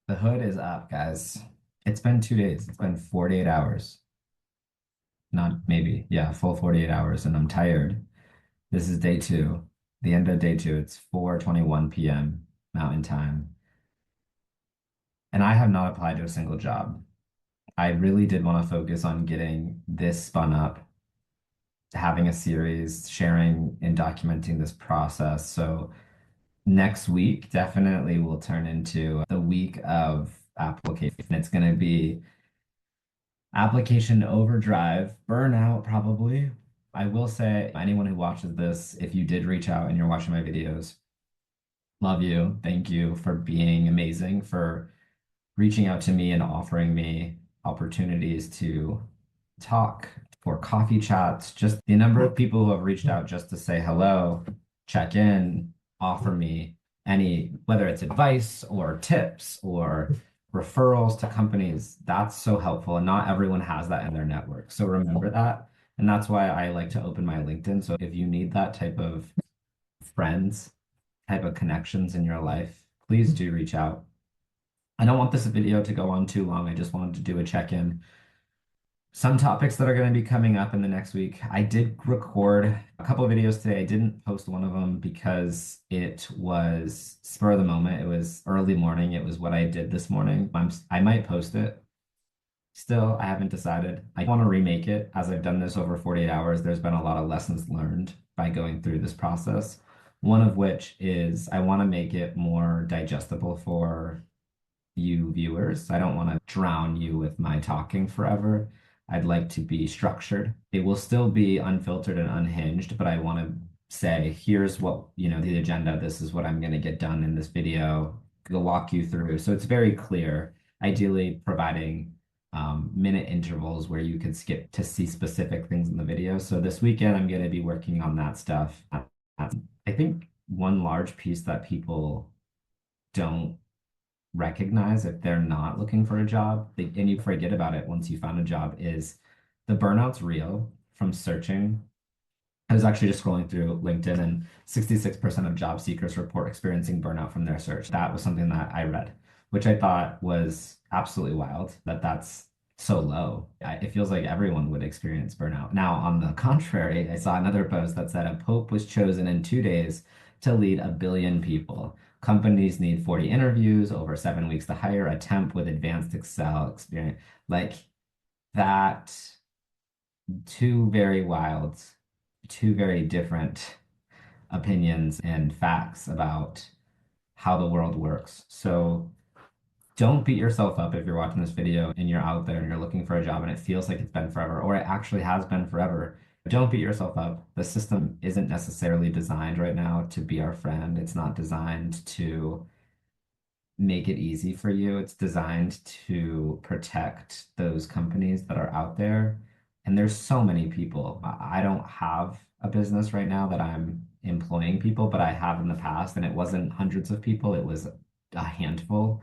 The hood is up, guys. It's been 2 days. It's been 48 hours. Not maybe. Yeah, full 48 hours, and I'm tired. This is day two. The end of day two. It's 4:21 p.m. Mountain Time. And I have not applied to a single job. I really did want to focus on getting this spun up, having a series, sharing and documenting this process. So next week definitely will turn into the week of application. It's going to be application overdrive, burnout, probably. I will say, anyone who watches this, if you did reach out and you're watching my videos, love you. Thank you for being amazing, for reaching out to me and offering me opportunities to talk, for coffee chats. Just the number of people who have reached out just to say hello, check in, offer me any, whether it's advice or tips or referrals to companies, that's so helpful. And not everyone has that in their network. So remember that. And that's why I like to open my LinkedIn. So if you need that type of friends, type of connections in your life, please do reach out. I don't want this video to go on too long. I just wanted to do a check-in. Some topics that are going to be coming up in the next week. I did record a couple of videos today. I didn't post one of them because it was spur of the moment. It was early morning. It was what I did this morning. I might post it. Still, I haven't decided. I want to remake it. As I've done this over 48 hours, there's been a lot of lessons learned by going through this process. One of which is I want to make it more digestible for you viewers. I don't want to drown you with my talking forever. I'd like to be structured. It will still be unfiltered and unhinged, but I want to say, here's what, the agenda. This is what I'm going to get done in this video. I'll walk you through. So it's very clear, ideally providing minute intervals where you could skip to see specific things in the video. So this weekend, I'm going to be working on that stuff. I think one large piece that people don't recognize if they're not looking for a job, and you forget about it once you found a job, is the burnout's real from searching. I was actually just scrolling through LinkedIn, and 66% of job seekers report experiencing burnout from their search. That was something that I read, which I thought was absolutely wild that that's so low. It feels like everyone would experience burnout. Now, on the contrary, I saw another post that said a pope was chosen in 2 days to lead 1 billion people. Companies need 40 interviews over 7 weeks to hire a temp with advanced Excel experience. Like that, two very wild, two very different opinions and facts about how the world works. So don't beat yourself up if you're watching this video and you're out there and you're looking for a job and it feels like it's been forever, or it actually has been forever. Don't beat yourself up. The system isn't necessarily designed right now to be our friend. It's not designed to make it easy for you. It's designed to protect those companies that are out there. And there's so many people. I don't have a business right now that I'm employing people, but I have in the past, and it wasn't hundreds of people, it was a handful.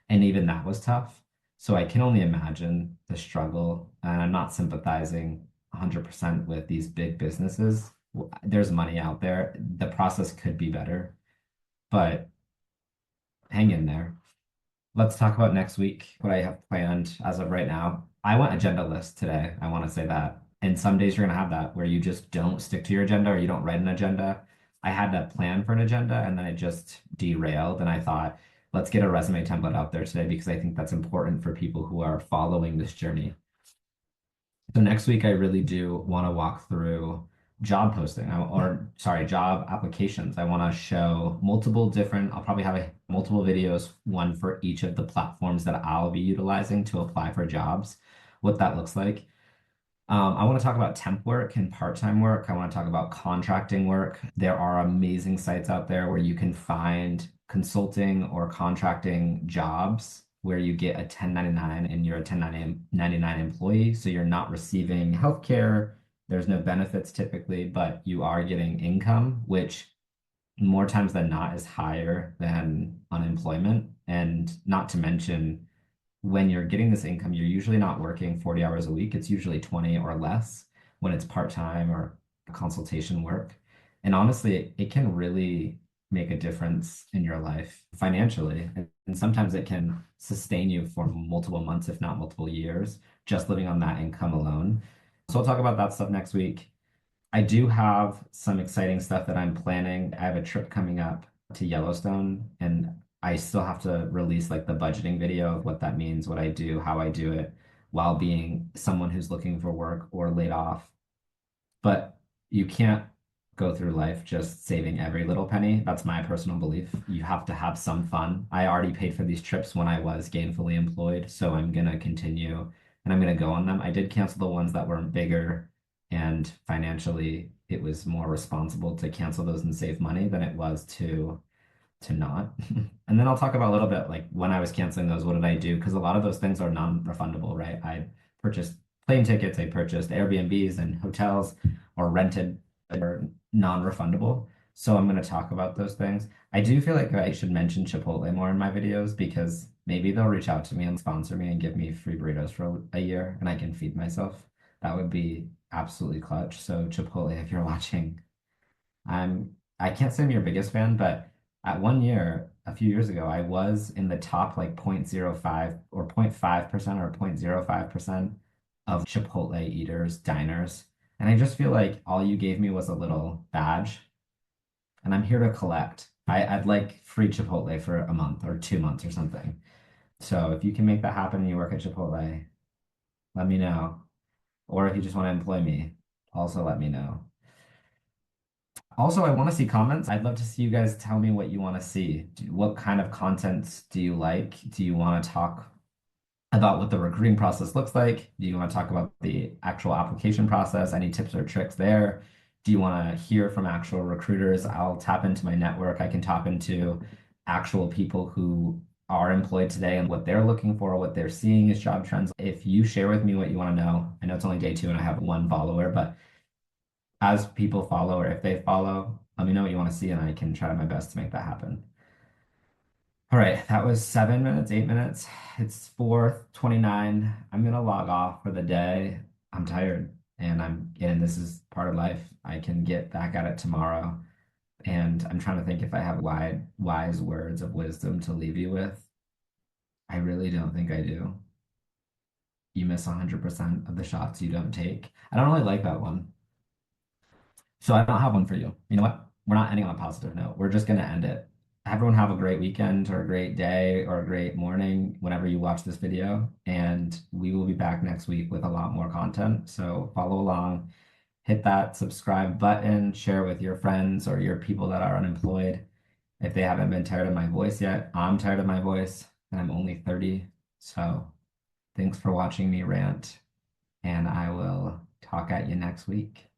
And even that was tough. So I can only imagine the struggle. And I'm not sympathizing 100% with these big businesses. There's money out there. The process could be better, but hang in there. Let's talk about next week, what I have planned as of right now. I went agenda list today. I want to say that. And some days you're going to have that where you just don't stick to your agenda or you don't write an agenda. I had a plan for an agenda and then it just derailed. And I thought, let's get a resume template out there today because I think that's important for people who are following this journey. So next week, I really do want to walk through job posting or sorry, job applications. I want to show multiple different, I'll probably have multiple videos, one for each of the platforms that I'll be utilizing to apply for jobs, what that looks like. I want to talk about temp work and part-time work. I want to talk about contracting work. There are amazing sites out there where you can find consulting or contracting jobs where you get a 1099 and you're a 1099 employee. So you're not receiving healthcare. There's no benefits typically, but you are getting income, which more times than not is higher than unemployment. And not to mention, when you're getting this income, you're usually not working 40 hours a week. It's usually 20 or less when it's part-time or consultation work. And honestly, it can really make a difference in your life financially. And sometimes it can sustain you for multiple months, if not multiple years, just living on that income alone. So I'll talk about that stuff next week. I do have some exciting stuff that I'm planning. I have a trip coming up to Yellowstone, and I still have to release like the budgeting video of what that means, what I do, how I do it, while being someone who's looking for work or laid off. But you can't go through life just saving every little penny. That's my personal belief. You have to have some fun. I already paid for these trips when I was gainfully employed, so I'm gonna continue and I'm gonna go on them. I did cancel the ones that weren't bigger, and financially it was more responsible to cancel those and save money than it was to not. And then I'll talk about a little bit like when I was canceling those, what did I do? Because a lot of those things are non-refundable, right? I purchased plane tickets, I purchased Airbnbs and hotels or rented or non-refundable. So I'm going to talk about those things. I do feel like I should mention Chipotle more in my videos because maybe they'll reach out to me and sponsor me and give me free burritos for a year and I can feed myself. That would be absolutely clutch. So Chipotle, if you're watching, I can't say I'm your biggest fan, but at one year, a few years ago, I was in the top like 0.05 or 0.5% or 0.05% of Chipotle eaters, diners. And I just feel like all you gave me was a little badge, and I'm here to collect. I'd like free Chipotle for a month or 2 months or something. So if you can make that happen and you work at Chipotle, let me know. Or if you just want to employ me, also let me know. Also, I want to see comments. I'd love to see you guys tell me what you want to see. What kind of content do you like? Do you want to talk about what the recruiting process looks like? Do you want to talk about the actual application process? Any tips or tricks there? Do you want to hear from actual recruiters? I'll tap into my network. I can tap into actual people who are employed today and what they're looking for, what they're seeing as job trends. If you share with me what you want to know, I know it's only day two and I have one follower, but as people follow or if they follow, let me know what you want to see and I can try my best to make that happen. All right, that was 7 minutes, 8 minutes. It's 4:29. I'm gonna log off for the day. I'm tired and this is part of life. I can get back at it tomorrow. And I'm trying to think if I have wise words of wisdom to leave you with. I really don't think I do. You miss 100% of the shots you don't take. I don't really like that one. So I don't have one for you. You know what? We're not ending on a positive note. We're just going to end it. Everyone have a great weekend or a great day or a great morning whenever you watch this video. And we will be back next week with a lot more content. So follow along, hit that subscribe button, share with your friends or your people that are unemployed. If they haven't been tired of my voice yet, I'm tired of my voice and I'm only 30. So thanks for watching me rant and I will talk at you next week.